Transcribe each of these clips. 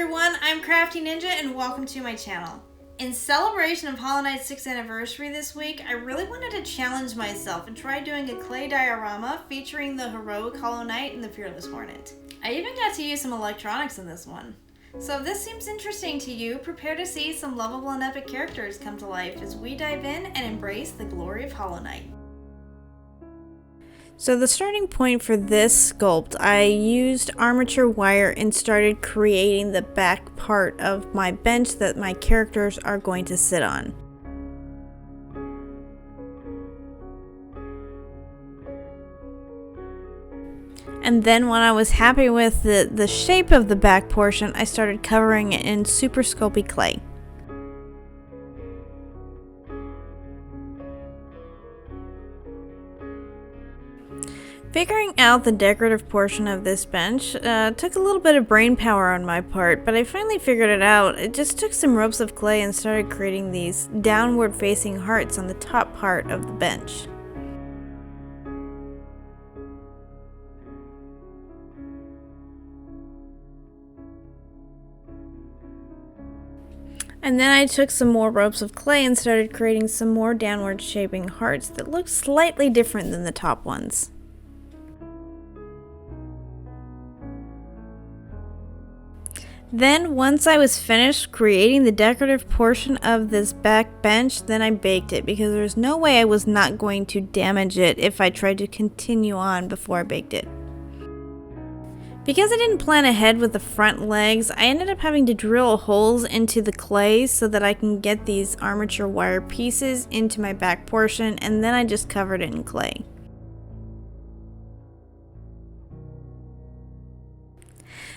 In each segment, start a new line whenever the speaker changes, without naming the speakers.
everyone, I'm Crafty Ninja and welcome to my channel. In celebration of Hollow Knight's 6th anniversary this week, I really wanted to challenge myself and try doing a clay diorama featuring the heroic Hollow Knight and the fearless Hornet. I even got to use some electronics in this one. So if this seems interesting to you, prepare to see some lovable and epic characters come to life as we dive in and embrace the glory of Hollow Knight. So the starting point for this sculpt, I used armature wire and started creating the back part of my bench that my characters are going to sit on. And then when I was happy with the shape of the back portion, I started covering it in super sculpty clay. Figuring out the decorative portion of this bench took a little bit of brain power on my part, but I finally figured it out. It just took some ropes of clay and started creating these downward facing hearts on the top part of the bench. And then I took some more ropes of clay and started creating some more downward shaping hearts that looked slightly different than the top ones. Then once I was finished creating the decorative portion of this back bench, then I baked it because there's no way I was not going to damage it if I tried to continue on before I baked it. Because I didn't plan ahead with the front legs, I ended up having to drill holes into the clay so that I can get these armature wire pieces into my back portion, and then I just covered it in clay.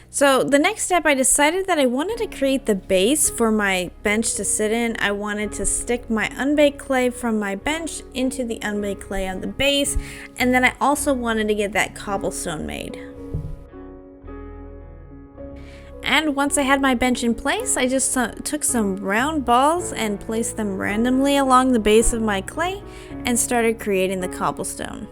So the next step, I decided that I wanted to create the base for my bench to sit in. I wanted to stick my unbaked clay from my bench into the unbaked clay on the base, and then I also wanted to get that cobblestone made. And once I had my bench in place, I just took some round balls and placed them randomly along the base of my clay and started creating the cobblestone.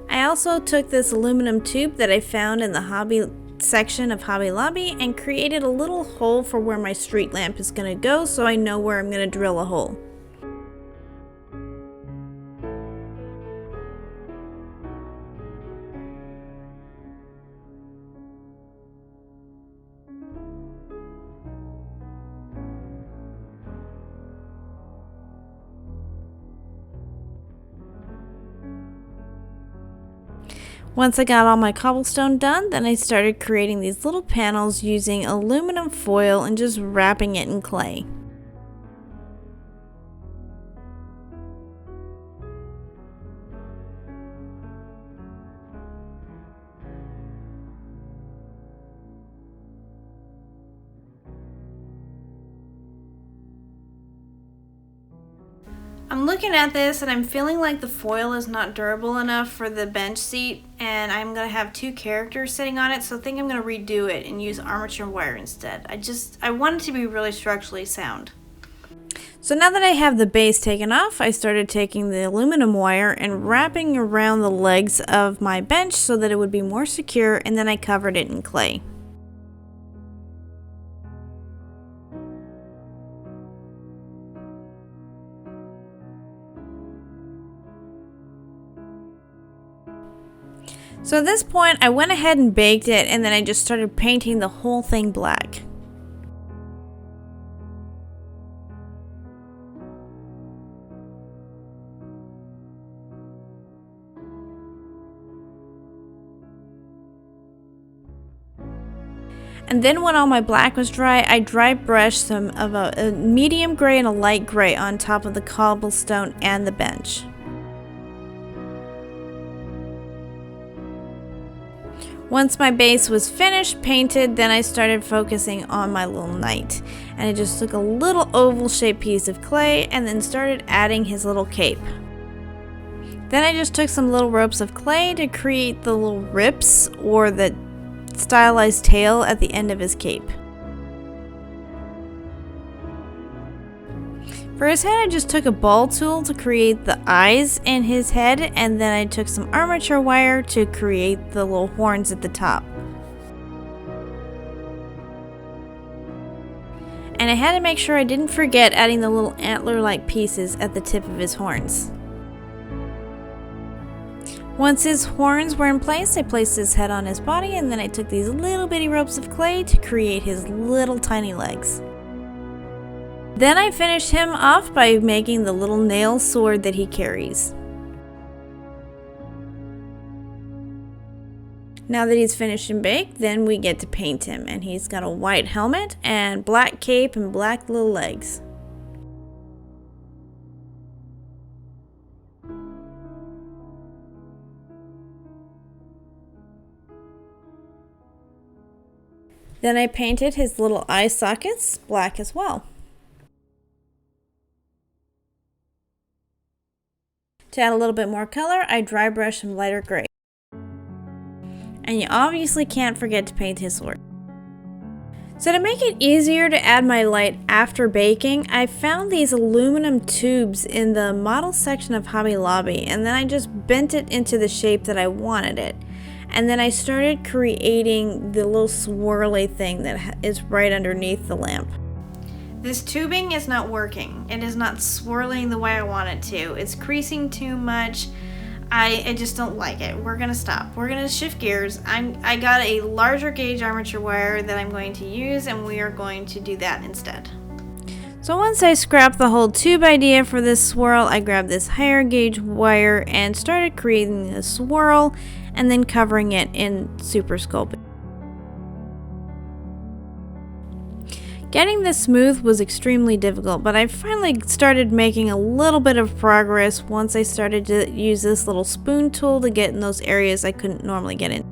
I also took this aluminum tube that I found in the hobby section of Hobby Lobby and created a little hole for where my street lamp is going to go, so I know where I'm going to drill a hole. Once I got all my cobblestone done, then I started creating these little panels using aluminum foil and just wrapping it in clay. I'm looking at this and I'm feeling like the foil is not durable enough for the bench seat, and I'm going to have two characters sitting on it, so I think I'm going to redo it and use armature wire instead. I want it to be really structurally sound. So now that I have the base taken off, I started taking the aluminum wire and wrapping around the legs of my bench so that it would be more secure, and then I covered it in clay. So at this point, I went ahead and baked it, and then I just started painting the whole thing black. And then when all my black was dry, I dry brushed some of a medium gray and a light gray on top of the cobblestone and the bench. Once my base was finished, painted, then I started focusing on my little knight. And I just took a little oval shaped piece of clay and then started adding his little cape. Then I just took some little ropes of clay to create the little rips or the stylized tail at the end of his cape. For his head, I just took a ball tool to create the eyes in his head, and then I took some armature wire to create the little horns at the top. And I had to make sure I didn't forget adding the little antler-like pieces at the tip of his horns. Once his horns were in place, I placed his head on his body, and then I took these little bitty ropes of clay to create his little tiny legs. Then I finished him off by making the little nail sword that he carries. Now that he's finished and baked, then we get to paint him, and he's got a white helmet and black cape and black little legs. Then I painted his little eye sockets black as well. To add a little bit more color, I dry brushed some lighter gray. And you obviously can't forget to paint his sword. So to make it easier to add my light after baking, I found these aluminum tubes in the model section of Hobby Lobby, and then I just bent it into the shape that I wanted it. And then I started creating the little swirly thing that is right underneath the lamp. This tubing is not working. It is not swirling the way I want it to. It's creasing too much. I just don't like it. We're gonna stop. We're gonna shift gears. I got a larger gauge armature wire that I'm going to use, and we are going to do that instead. So once I scrapped the whole tube idea for this swirl, I grabbed this higher gauge wire and started creating the swirl and then covering it in Super Sculpt. Getting this smooth was extremely difficult, but I finally started making a little bit of progress once I started to use this little spoon tool to get in those areas I couldn't normally get in.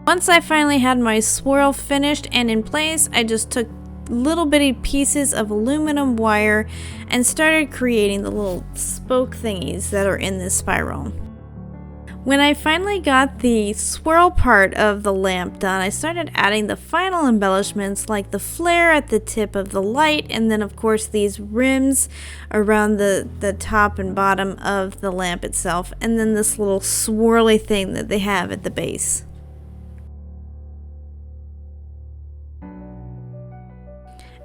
Once I finally had my swirl finished and in place, I just took little bitty pieces of aluminum wire and started creating the little spoke thingies that are in this spiral. When I finally got the swirl part of the lamp done, I started adding the final embellishments like the flare at the tip of the light, and then of course these rims around the top and bottom of the lamp itself, and then this little swirly thing that they have at the base.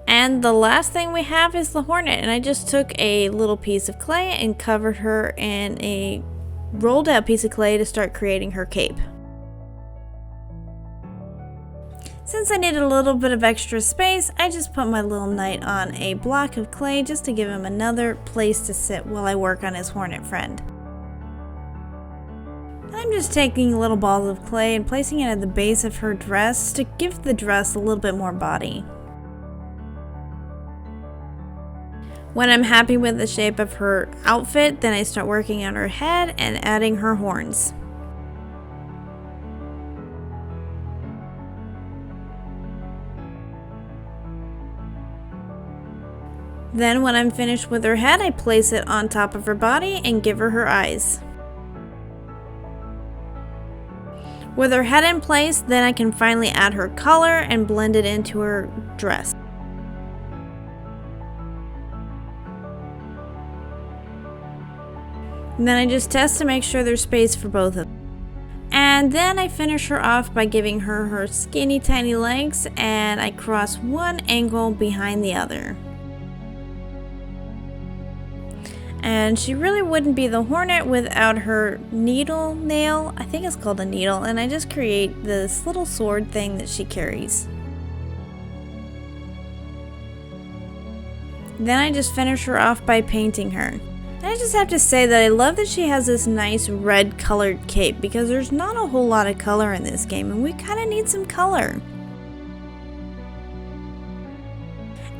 And the last thing we have is the Hornet, and I just took a little piece of clay and covered her in a rolled out piece of clay to start creating her cape. Since I needed a little bit of extra space, I just put my little knight on a block of clay just to give him another place to sit while I work on his Hornet friend. I'm just taking little balls of clay and placing it at the base of her dress to give the dress a little bit more body. When I'm happy with the shape of her outfit, then I start working on her head and adding her horns. Then when I'm finished with her head, I place it on top of her body and give her her eyes. With her head in place, then I can finally add her color and blend it into her dress. And then I just test to make sure there's space for both of them. And then I finish her off by giving her her skinny tiny legs, and I cross one angle behind the other. And she really wouldn't be the Hornet without her needle nail. I think it's called a needle, and I just create this little sword thing that she carries. Then I just finish her off by painting her. And I just have to say that I love that she has this nice red colored cape, because there's not a whole lot of color in this game and we kind of need some color.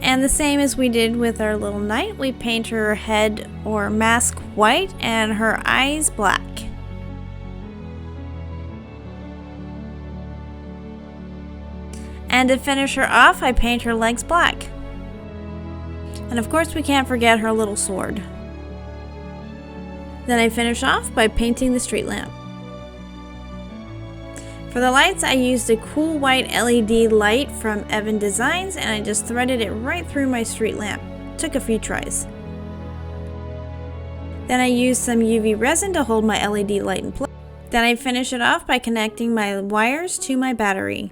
And the same as we did with our little knight, we paint her head or mask white and her eyes black. And to finish her off, I paint her legs black. And of course we can't forget her little sword. Then I finish off by painting the street lamp. For the lights, I used a cool white LED light from Evan Designs, and I just threaded it right through my street lamp. Took a few tries. Then I used some UV resin to hold my LED light in place. Then I finish it off by connecting my wires to my battery.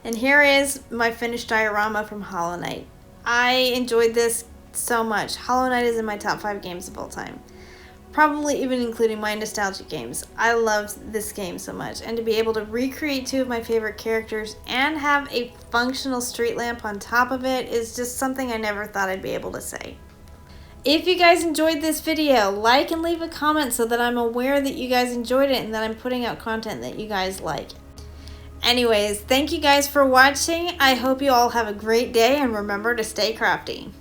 And here is my finished diorama from Hollow Knight. I enjoyed this so much. Hollow Knight is in my top 5 games of all time. Probably even including my nostalgic games. I loved this game so much. And to be able to recreate 2 of my favorite characters and have a functional street lamp on top of it is just something I never thought I'd be able to say. If you guys enjoyed this video, like and leave a comment so that I'm aware that you guys enjoyed it and that I'm putting out content that you guys like. Anyways, thank you guys for watching. I hope you all have a great day and remember to stay crafty.